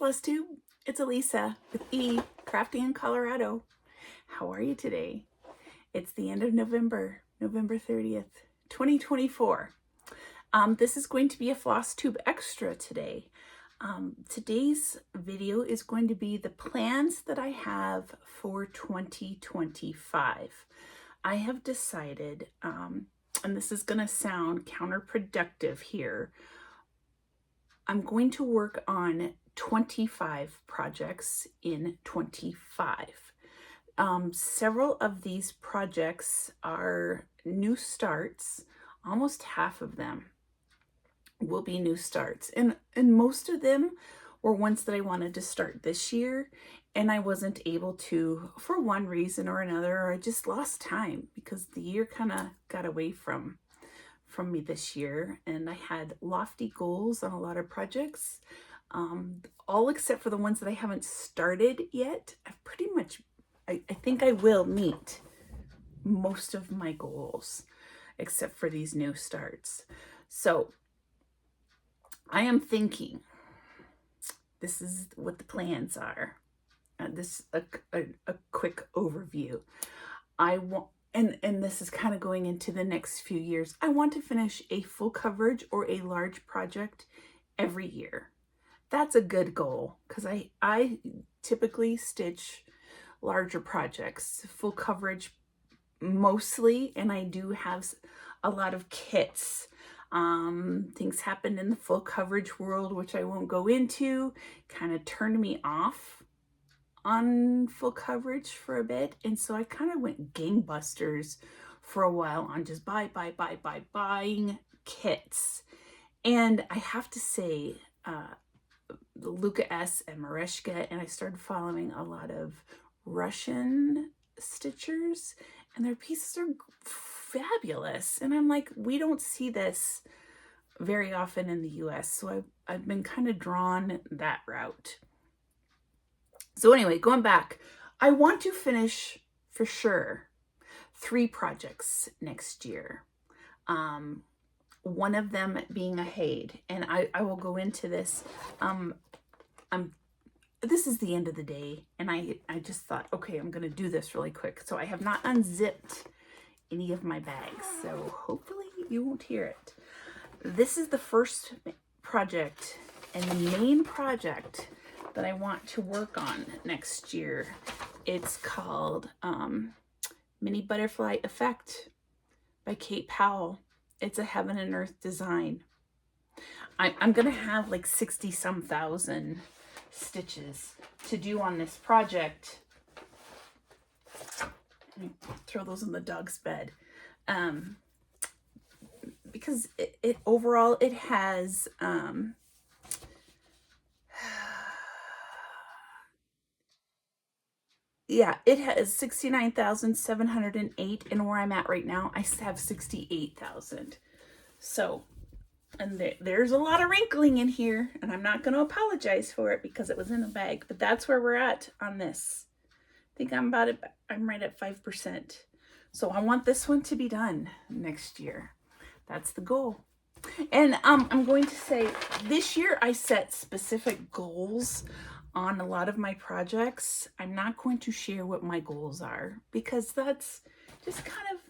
Flosstube. It's Elisa with E, crafting in Colorado. How are you today? It's the end of November, November 30th, 2024. This is going to be a Flosstube extra today. Today's video is going to be the plans that I have for 2025. I have decided, and this is going to sound counterproductive here, I'm going to work on 25 projects in 25. Several of these projects are new starts. Almost half of them will be new starts. And most of them were ones that I wanted to start this year, and I wasn't able to for one reason or another, or I just lost time because the year kind of got away from me this year, and I had lofty goals on a lot of projects, all except for the ones that I haven't started yet. I've pretty much, I think I will meet most of my goals except for these new starts. So I am thinking, this is what the plans are. This is a quick overview. I want, and this is kind of going into the next few years, I want to finish a full coverage or a large project every year. That's a good goal because I typically stitch larger projects, full coverage mostly, and I do have a lot of kits. Things happened in the full coverage world, which I won't go into, kind of turned me off on full coverage for a bit, and so I kind of went gangbusters for a while on just buying kits. And I have to say, Luca S. and Mareshka, and I started following a lot of Russian stitchers, and their pieces are fabulous. And I'm like, we don't see this very often in the US, so I've been kind of drawn that route. So anyway, going back, I want to finish for sure 3 projects next year. One of them being a Haid, and I will go into this. This is the end of the day, and I just thought, okay, I'm going to do this really quick. So I have not unzipped any of my bags, so hopefully you won't hear it. This is the first project and the main project that I want to work on next year. It's called Mini Butterfly Effect by Kate Powell. It's a heaven and earth design. I'm gonna have like 60 some thousand stitches to do on this project. Throw those in the dog's bed. Because it overall, it has yeah, it has 69,708, and where I'm at right now, I have 68,000. So, and there's a lot of wrinkling in here, and I'm not going to apologize for it because it was in a bag, but that's where we're at on this. I think I'm right at 5%. So I want this one to be done next year. That's the goal. And I'm going to say this year I set specific goals on a lot of my projects. I'm not going to share what my goals are because that's just kind of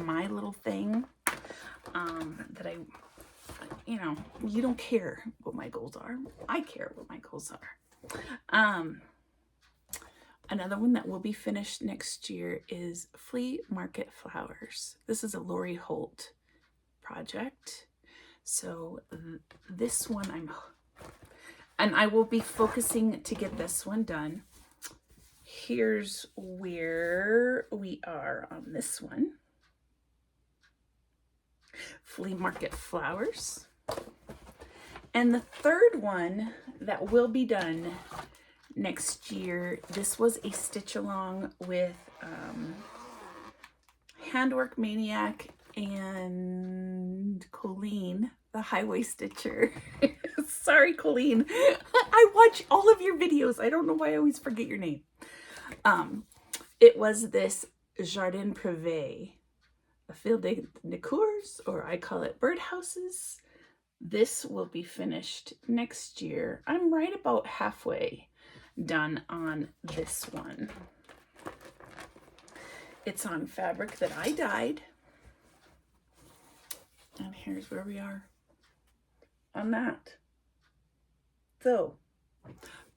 my little thing, that you don't care what my goals are. I care what my goals are. Another one that will be finished next year is Flea Market Flowers. This is a Lori Holt project. So this one I will be focusing to get this one done. Here's where we are on this one. Flea Market Flowers. And the third one that will be done next year, this was a stitch along with Handwork Maniac and Colleen, the Highway Stitcher. Sorry, Colleen. I watch all of your videos. I don't know why I always forget your name. It was this Jardin Privé, a field de Nicours, or I call it birdhouses. This will be finished next year. I'm right about halfway done on this one. It's on fabric that I dyed. And here's where we are on that. So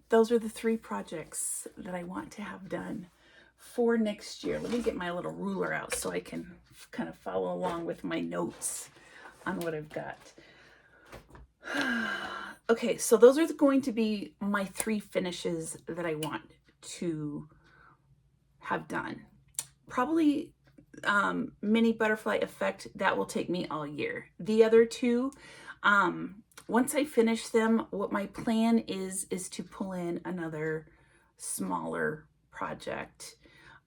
those are the 3 projects that I want to have done for next year. Let me get my little ruler out so I can kind of follow along with my notes on what I've got. Okay, so those are going to be my 3 finishes that I want to have done. Probably mini butterfly effect, that will take me all year. The other 2, once I finish them, what my plan is to pull in another smaller project.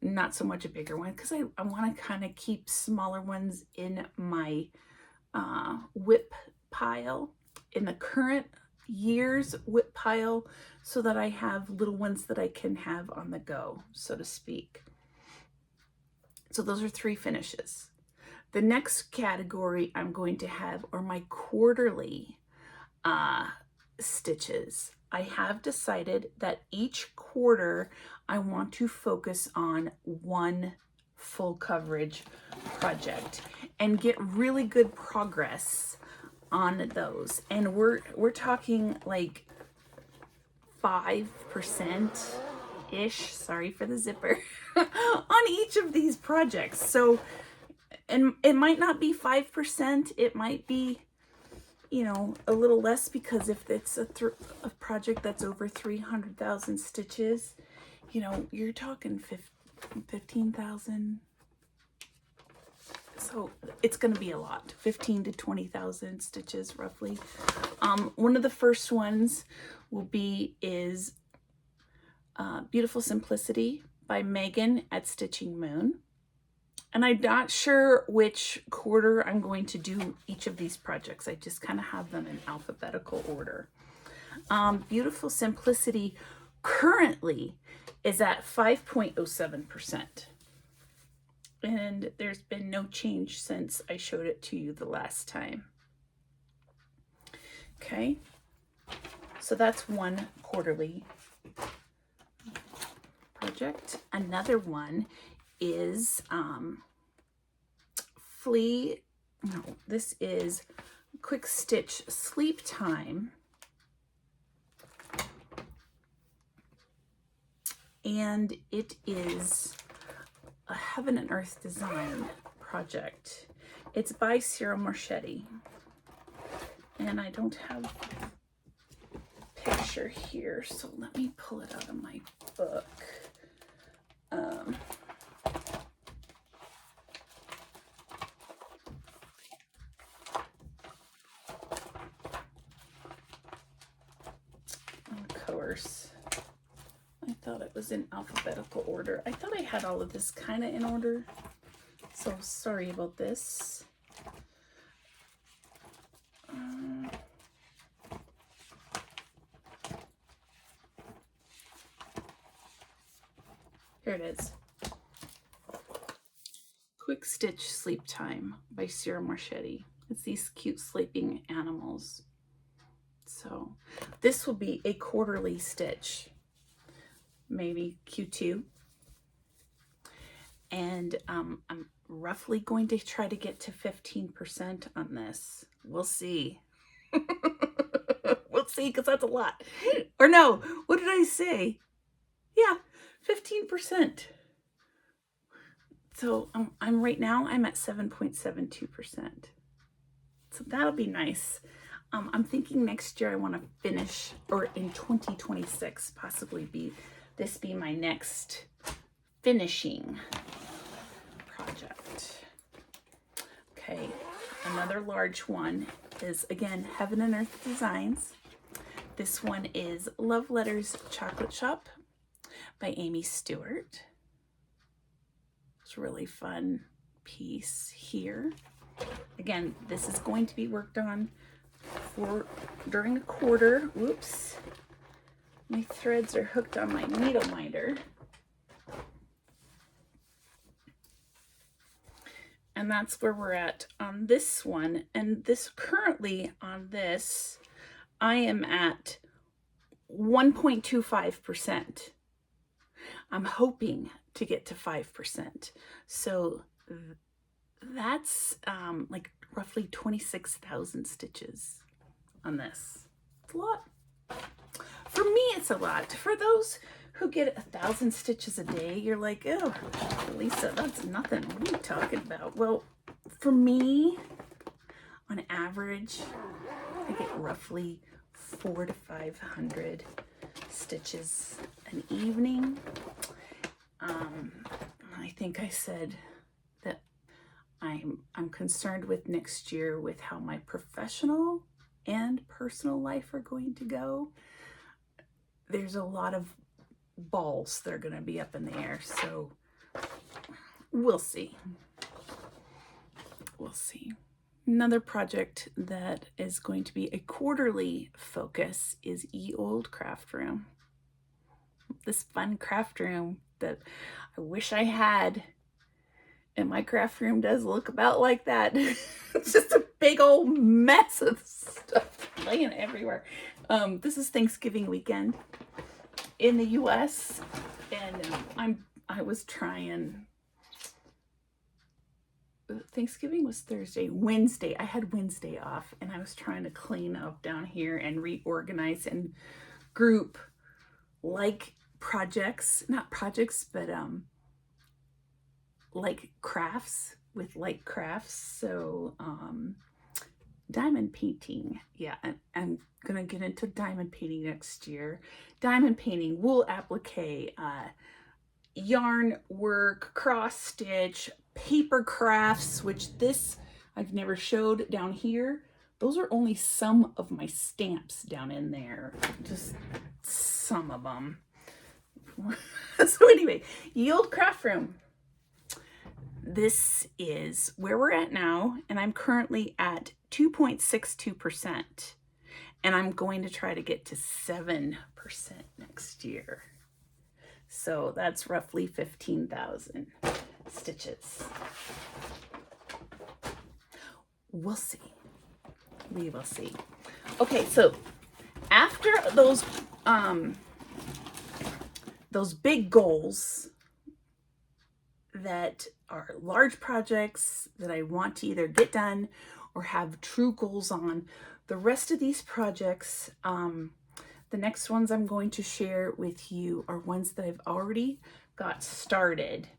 Not so much a bigger one, because I want to kind of keep smaller ones in my whip pile, in the current year's whip pile, so that I have little ones that I can have on the go, so to speak. So those are 3 finishes. The next category I'm going to have are my quarterly stitches. I have decided that each quarter I want to focus on one full coverage project and get really good progress on those. And we're talking like 5% ish, sorry for the zipper, on each of these projects. So, and it might not be 5%, it might be, you know, a little less, because if it's a project that's over 300,000 stitches, you know, you're talking 15,000. So it's going to be a lot, 15 to 20,000 stitches roughly. One of the first ones is Beautiful Simplicity by Megan at Stitching Moon. And I'm not sure which quarter I'm going to do each of these projects. I just kind of have them in alphabetical order. Beautiful Simplicity currently is at 5.07%. And there's been no change since I showed it to you the last time. Okay, so that's one quarterly project. Another one is this is Quick Stitch Sleep Time. And it is a Heaven and Earth design project. It's by Ciro Marchetti. And I don't have a picture here, so let me pull it out of my book. Of course, I thought it was in alphabetical order. I thought I had all of this kind of in order, so sorry about this. Here it is. Quick Stitch Sleep Time by Ciro Marchetti. It's these cute sleeping animals. So this will be a quarterly stitch, maybe Q2. And I'm roughly going to try to get to 15% on this. We'll see. We'll see, because that's a lot. Or no, what did I say? Yeah, 15%. So I'm right now, I'm at 7.72%. So that'll be nice. I'm thinking next year I want to finish, or in 2026, possibly be my next finishing project. Okay, another large one is, again, Heaven and Earth Designs. This one is Love Letters Chocolate Shop by Amy Stewart. It's a really fun piece here. Again, this is going to be worked on during a quarter. Whoops. My threads are hooked on my needle minder. And that's where we're at on this one. And this currently on this, I am at 1.25%. I'm hoping to get to 5%. So that's like roughly 26,000 stitches on this. It's a lot. For me, it's a lot. For those who get 1,000 stitches a day, you're like, oh, Lisa, that's nothing. What are you talking about? Well, for me, on average, I get roughly 400 to 500 stitches an evening. I think I said that I'm concerned with next year with how my professional and personal life are going to go. There's a lot of balls that are going to be up in the air, so we'll see. We'll see. Another project that is going to be a quarterly focus is Old Craft Room. This fun craft room that I wish I had, and my craft room does look about like that. It's just a big old mess of stuff laying everywhere. This is Thanksgiving weekend in the US, and I was trying. Thanksgiving was Thursday. Wednesday, I had Wednesday off, and I was trying to clean up down here and reorganize and group like projects, not projects, but like crafts with like crafts. So diamond painting, yeah, I'm gonna get into diamond painting next year. Diamond painting, wool applique, yarn work, cross stitch, paper crafts, which this I've never showed down here. Those are only some of my stamps down in there, just some of them. So anyway, Old Craft Room. This is where we're at now, and I'm currently at 2.62%, and I'm going to try to get to 7% next year. So that's roughly 15,000 stitches. We'll see. We will see. Okay, so after those big goals that are large projects that I want to either get done or have true goals on, the rest of these projects, the next ones I'm going to share with you are ones that I've already got started.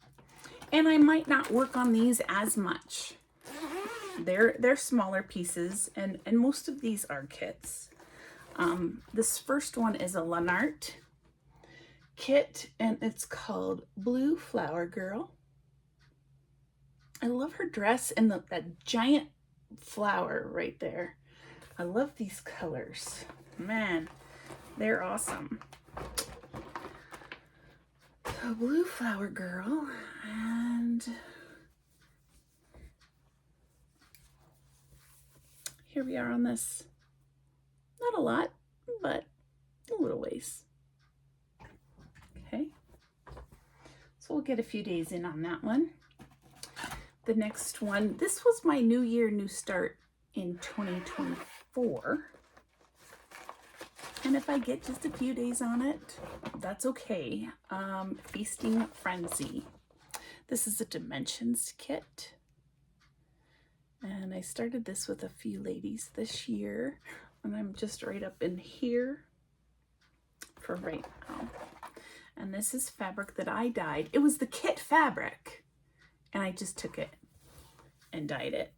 And I might not work on these as much. They're smaller pieces, and most of these are kits. This first one is a Lanart kit, and it's called Blue Flower Girl. I love her dress and that giant flower right there. I love these colors. Man, they're awesome. So Blue Flower Girl, and here we are on this. Not a lot, but a little ways. Okay, so we'll get a few days in on that one. The next one, this was my New Year, New Start in 2024. And if I get just a few days on it, that's okay. Feasting Frenzy. This is a Dimensions kit. And I started this with a few ladies this year. And I'm just right up in here for right now. And this is fabric that I dyed. It was the kit fabric. And I just took it and dyed it.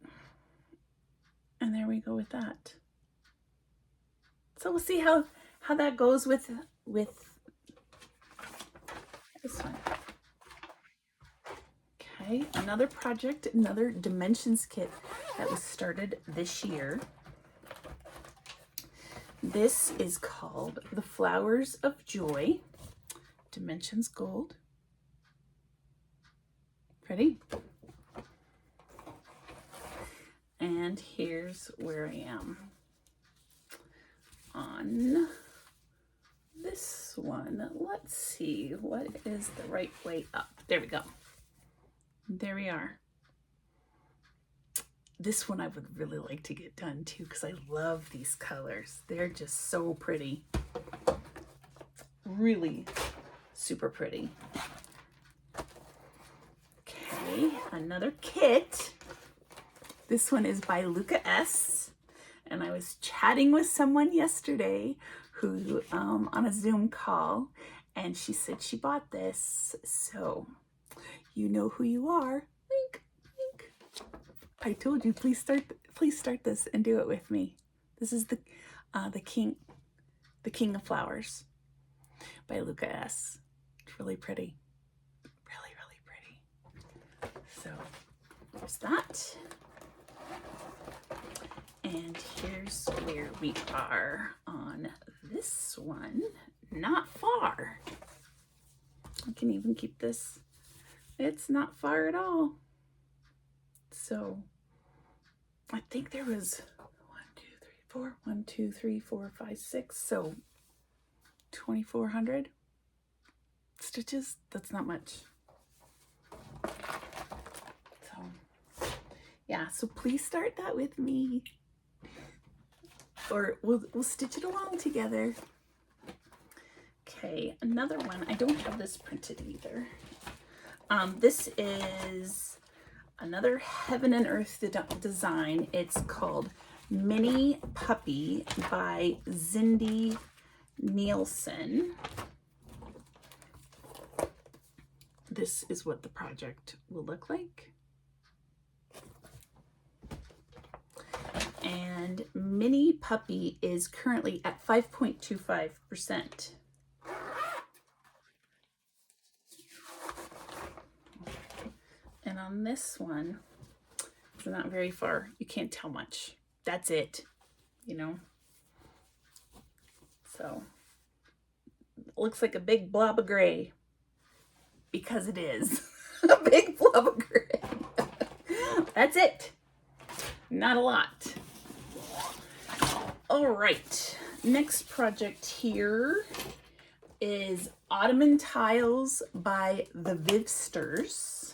And there we go with that. So we'll see how that goes with this one. Okay, another project, another Dimensions kit that was started this year. This is called The Flowers of Joy, Dimensions Gold. Ready? And here's where I am on this one. Let's see, what is the right way up? There we go. There we are. this one I would really like to get done too, because I love these colors. They're just so pretty. Really super pretty. Okay, another kit. This one is by Luca S. And I was chatting with someone yesterday who on a Zoom call, and she said she bought this. So you know who you are. Wink, wink. I told you, please start this and do it with me. This is the King of Flowers by Luca S. It's really pretty. Really, really pretty. So there's that. And here's where we are on this one. Not far. I can even keep this. It's not far at all. So I think there was 1, 2, 3, 4, 5, 6. So 2,400 stitches. That's not much. So yeah, so please start that with me. Or we'll stitch it along together. Okay, another one. I don't have this printed either. This is another Heaven and Earth design. It's called Mini Puppy by Cindy Nielsen. This is what the project will look like. And Mini Puppy is currently at 5.25%. And on this one, it's not very far. You can't tell much. That's it, you know. So it looks like a big blob of gray, because it is a big blob of gray. That's it. Not a lot. All right, next project here is Ottoman Tiles by the Vivsters.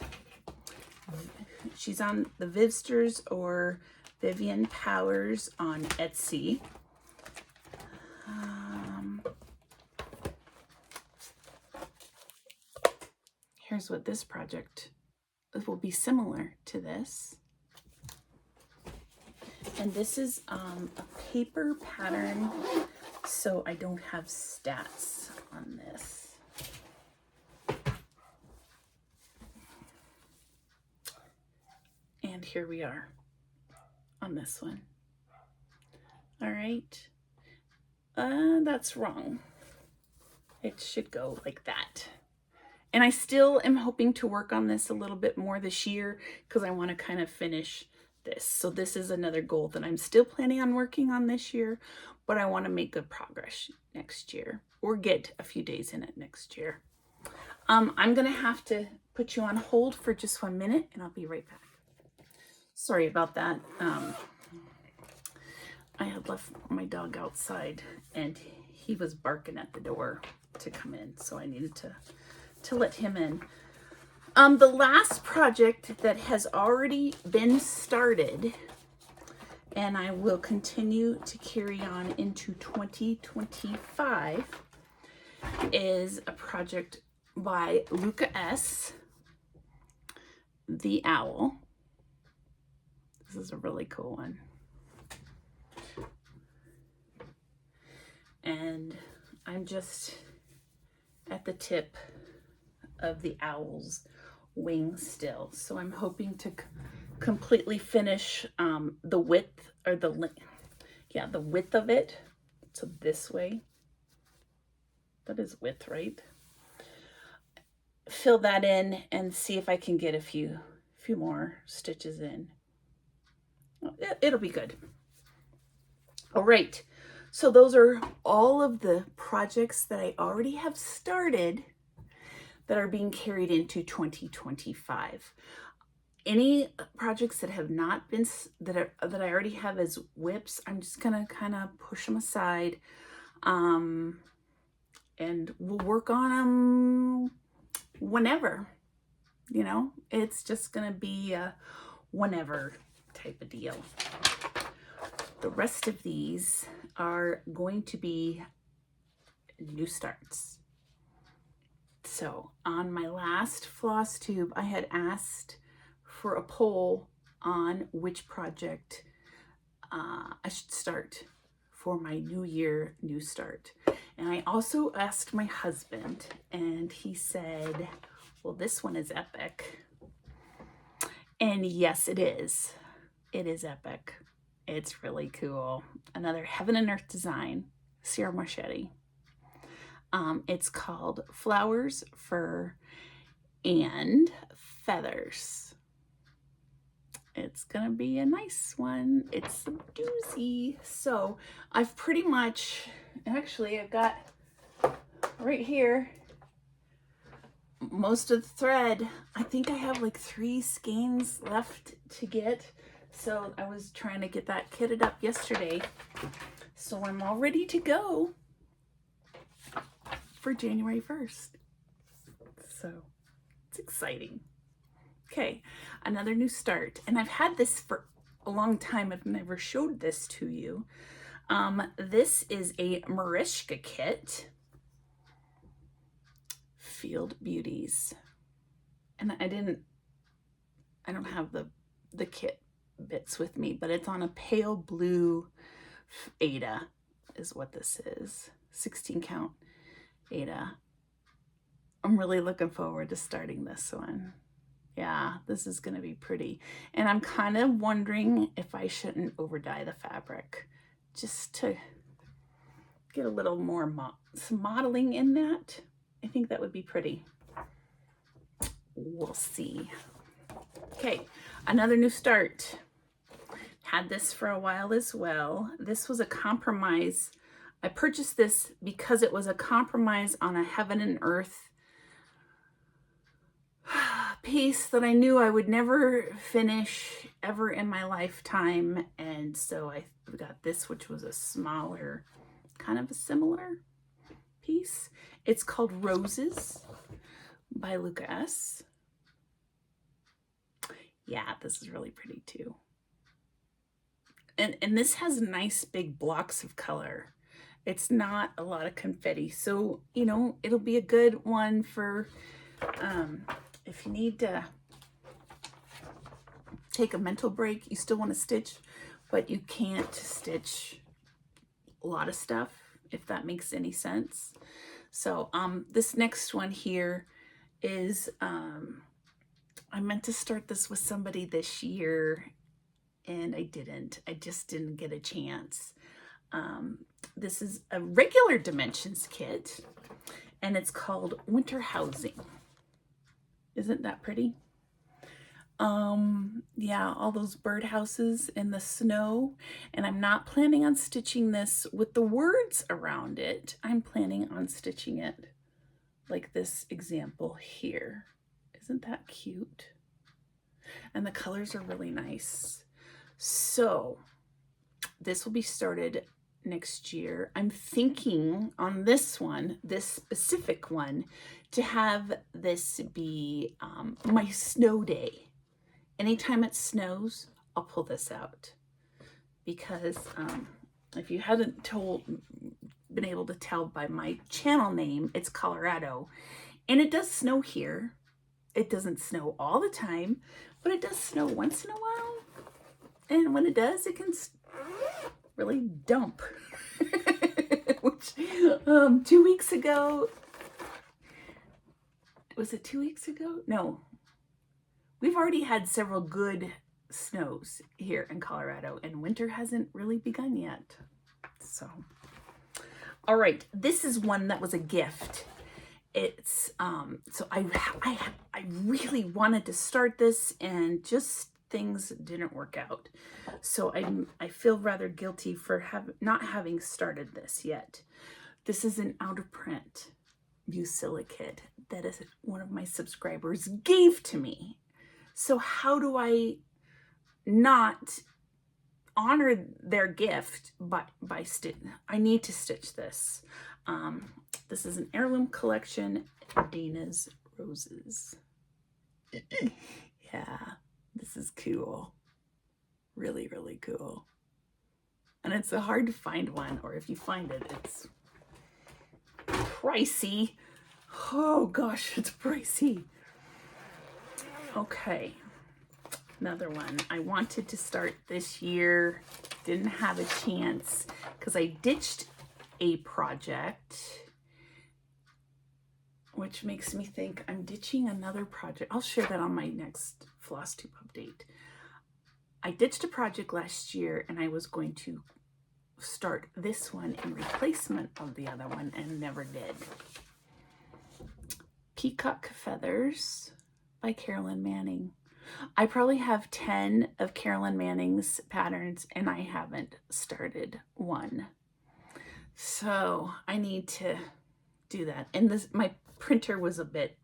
She's on the Vivsters or Vivian Powers on Etsy. Here's what this project will be similar to this. And this is a paper pattern, so I don't have stats on this. And here we are on this one. All right. That's wrong. It should go like that. And I still am hoping to work on this a little bit more this year, because I want to kind of finish this. So this is another goal that I'm still planning on working on this year, but I want to make good progress next year, or get a few days in it next year. I'm going to have to put you on hold for just 1 minute, and I'll be right back. Sorry about that. I had left my dog outside, and he was barking at the door to come in, so I needed to let him in. The last project that has already been started, and I will continue to carry on into 2025, is a project by Luca S. The Owl. This is a really cool one. And I'm just at the tip of the owl's wing still, so I'm hoping to completely finish the width, or the width of it. So this way, that is width, right? Fill that in and see if I can get a few more stitches in. It'll be good. All right, so those are all of the projects that I already have started that are being carried into 2025. Any projects that have not been, that I already have as whips, I'm just gonna kind of push them aside, and we'll work on them whenever, you know. It's just gonna be a whenever type of deal. The rest of these are going to be new starts. So on my last Flosstube, I had asked for a poll on which project I should start for my new year, new start. And I also asked my husband, and he said, well, this one is epic. And yes, it is. It is epic. It's really cool. Another Heaven and Earth design, Sierra Marchetti. It's called Flowers, Fur, and Feathers. It's gonna be a nice one. It's a doozy. So I've pretty much, actually I've got right here most of the thread. I think I have like 3 skeins left to get. So I was trying to get that kitted up yesterday. So I'm all ready to go for January 1st. So it's exciting. Okay, another new start. And I've had this for a long time. I've never showed this to you. This is a Marishka kit. Field Beauties. And I don't have the kit bits with me, but it's on a pale blue Aida is what this is. 16 count Aida. I'm really looking forward to starting this one. Yeah, this is going to be pretty. And I'm kind of wondering if I shouldn't over dye the fabric just to get a little more some modeling in that. I think that would be pretty. We'll see. Okay, another new start. Had this for a while as well. This was a compromise. I purchased this because it was a compromise on a Heaven and Earth piece that I knew I would never finish ever in my lifetime. And so I got this, which was a smaller, kind of a similar piece. It's called Roses by Luca S. Yeah, this is really pretty too. And this has nice big blocks of color. It's not a lot of confetti. So, you know, it'll be a good one for if you need to take a mental break, you still want to stitch, but you can't stitch a lot of stuff, if that makes any sense. So this next one here is, I meant to start this with somebody this year and I didn't. I just didn't get a chance. This is a regular dimensions kit and it's called Winter Housing. Isn't that pretty? Yeah, all those birdhouses in the snow. And I'm not planning on stitching this with the words around it. I'm planning on stitching it like this example here. Isn't that cute? And the colors are really nice. So this will be started next year. I'm thinking on this one, this specific one, to have this be my snow day. Anytime it snows, I'll pull this out because if you hadn't been able to tell by my channel name, it's Colorado, and it does snow here. It doesn't snow all the time, but it does snow once in a while, and when it does, it can really dump. Which 2 weeks ago, was it 2 weeks ago? No. We've already had several good snows here in Colorado and winter hasn't really begun yet. So, all right, this is one that was a gift. It's, so I really wanted to start this and just things didn't work out. So I feel rather guilty for not having started this yet. This is an out of print Busilla kit that is one of my subscribers gave to me. So how do I not honor their gift by stitching? I need to stitch this. This is an heirloom collection, Dana's Roses. Yeah, this is cool. Really, really cool. And it's hard to find one, or if you find it, it's pricey. Oh gosh, it's pricey. Okay, another one. I wanted to start this year, didn't have a chance because I ditched a project, which makes me think I'm ditching another project. I'll share that on my next Flosstube update. I ditched a project last year and I was going to start this one in replacement of the other one and never did. Peacock Feathers by Carolyn Manning. I probably have 10 of Carolyn Manning's patterns and I haven't started one. So I need to do that. And this, my printer was a bit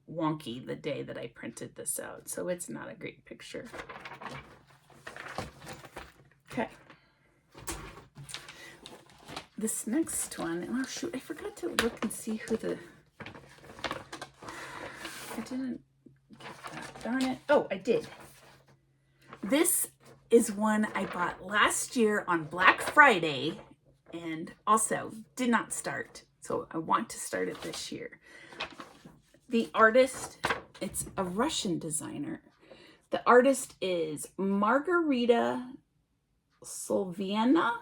wonky the day that I printed this out, so it's not a great picture. Okay. This next one, oh shoot, I forgot to look and see who the, I didn't get that, darn it. Oh, I did. This is one I bought last year on Black Friday and also did not start. So I want to start it this year. The artist, it's a Russian designer. The artist is Margarita Solovieva.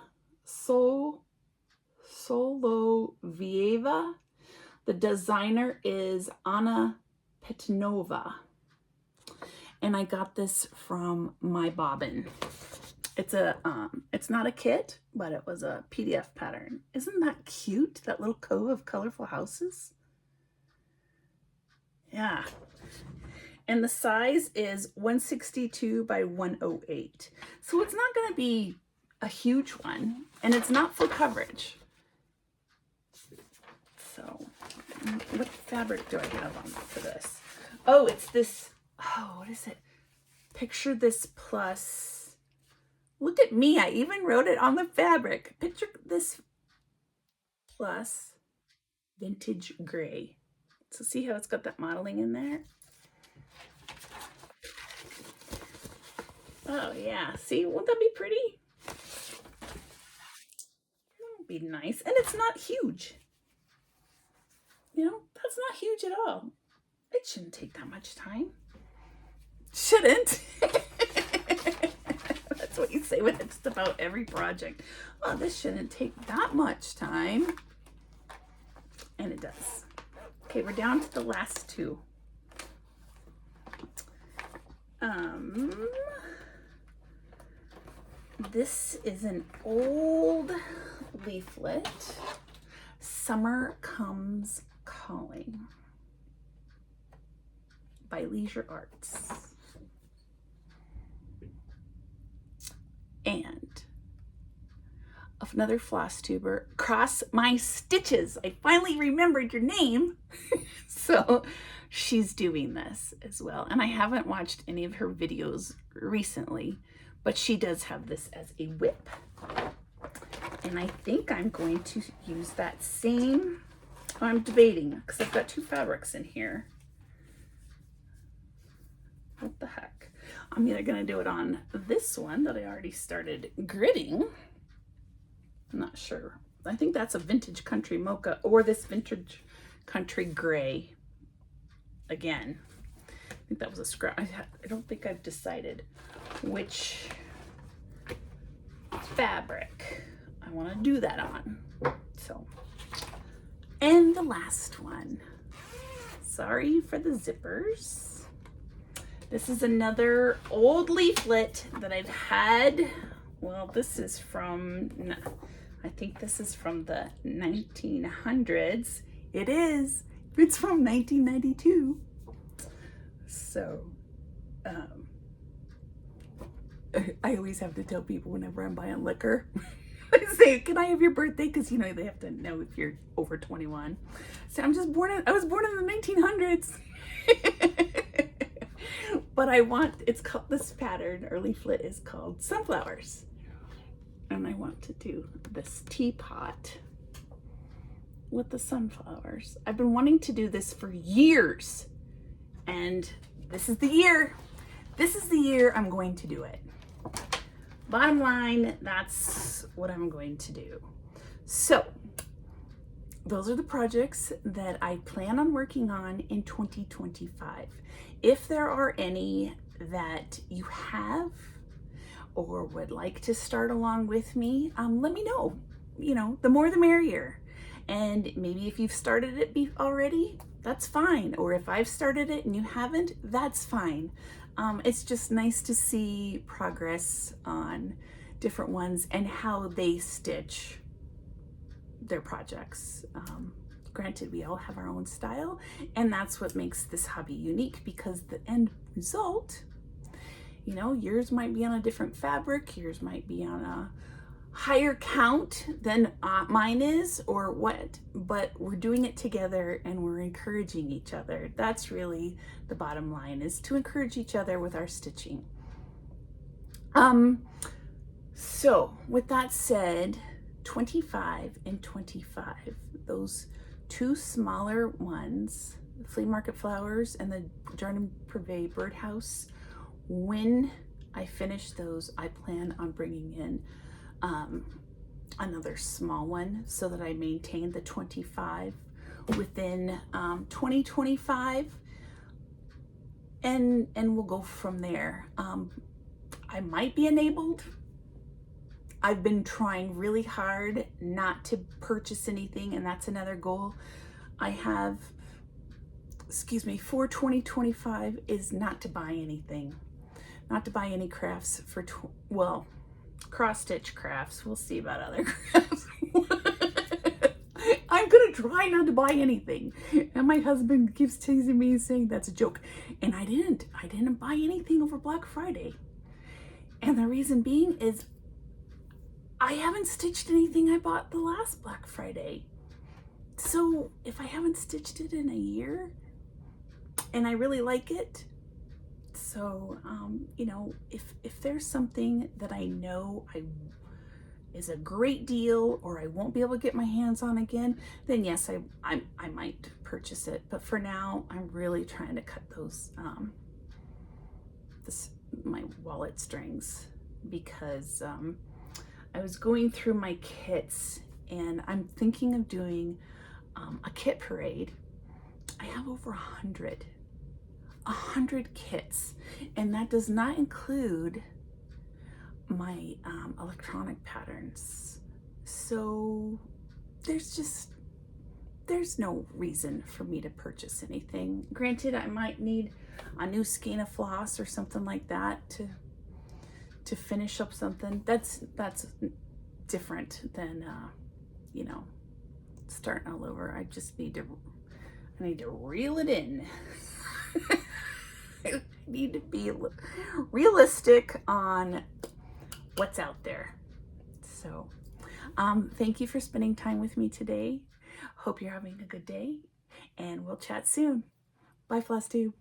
The designer is Anna Petnova. And I got this from My Bobbin. It's a it's not a kit, but it was a PDF pattern. Isn't that cute? That little cove of colorful houses. Yeah. And the size is 162 by 108. So it's not going to be a huge one, and it's not full coverage. So what fabric do I have on for this? Oh, it's this, oh, what is it? Picture This Plus. Look at me, I even wrote it on the fabric. Picture This Plus Vintage Gray. So see how it's got that modeling in there? Oh yeah, see, won't that be pretty? That would be nice, and it's not huge. You know, that's not huge at all. It shouldn't take that much time. Shouldn't. That's what you say when it's about every project. Oh, this shouldn't take that much time. And it does. Okay, we're down to the last two. This is an old leaflet. Summer Comes Calling by Leisure Arts. And another Flosstuber, Cross My Stitches. I finally remembered your name. So she's doing this as well. And I haven't watched any of her videos recently, but she does have this as a whip. And I think I'm going to use that same, I'm debating because I've got two fabrics in here. What the heck? I'm either going to do it on this one that I already started gridding. I'm not sure. I think that's a Vintage Country Mocha or this Vintage Country Gray. Again, I think that was a scrap. I don't think I've decided which fabric I want to do that on. So, and the last one. Sorry for the zippers. This is another old leaflet that I've had. Well, this is from, I think this is from the 1900s. It is. It's from 1992. So, I always have to tell people whenever I'm buying liquor, I say, can I have your birthday? Because, you know, they have to know if you're over 21. So I was born in the 1900s. But I want, it's called, this pattern or leaflet is called Sunflowers. And I want to do this teapot with the sunflowers. I've been wanting to do this for years. And this is the year. This is the year I'm going to do it. bottom line, that's what I'm going to do. So those are the projects that I plan on working on in 2025. If there are any that you have or would like to start along with me, let me know. You know, the more the merrier. And maybe if you've started it already, that's fine. Or if I've started it and you haven't, that's fine. It's just nice to see progress on different ones and how they stitch their projects. Granted, we all have our own style, and that's what makes this hobby unique, because the end result, you know, yours might be on a different fabric, yours might be on a higher count than mine is, or what, but we're doing it together and we're encouraging each other. That's really the bottom line, is to encourage each other with our stitching. So with that said, 25 and 25, those two smaller ones, the Flea Market Flowers and the Jardin Privé Birdhouse, when I finish those, I plan on bringing in another small one so that I maintain the 25 within 2025, and we'll go from there. I might be enabled. I've been trying really hard not to purchase anything, and that's another goal I have, for 2025, is not to buy anything, not to buy any crafts for, well, cross-stitch crafts. We'll see about other crafts. I'm gonna try not to buy anything. And my husband keeps teasing me, saying that's a joke. And I didn't buy anything over Black Friday. And the reason being is I haven't stitched anything I bought the last Black Friday. So if I haven't stitched it in a year and I really like it, so you know, if there's something that I know is a great deal, or I won't be able to get my hands on again, then yes, I might purchase it. But for now, I'm really trying to cut those my wallet strings, because I was going through my kits and I'm thinking of doing a kit parade. I have over 100 kits, and that does not include my electronic patterns. So there's no reason for me to purchase anything. Granted, I might need a new skein of floss or something like that to finish up something. That's different than you know, starting all over. I need to reel it in. I need to be realistic on what's out there. So thank you for spending time with me today. Hope you're having a good day, and we'll chat soon. Bye, Flosstube.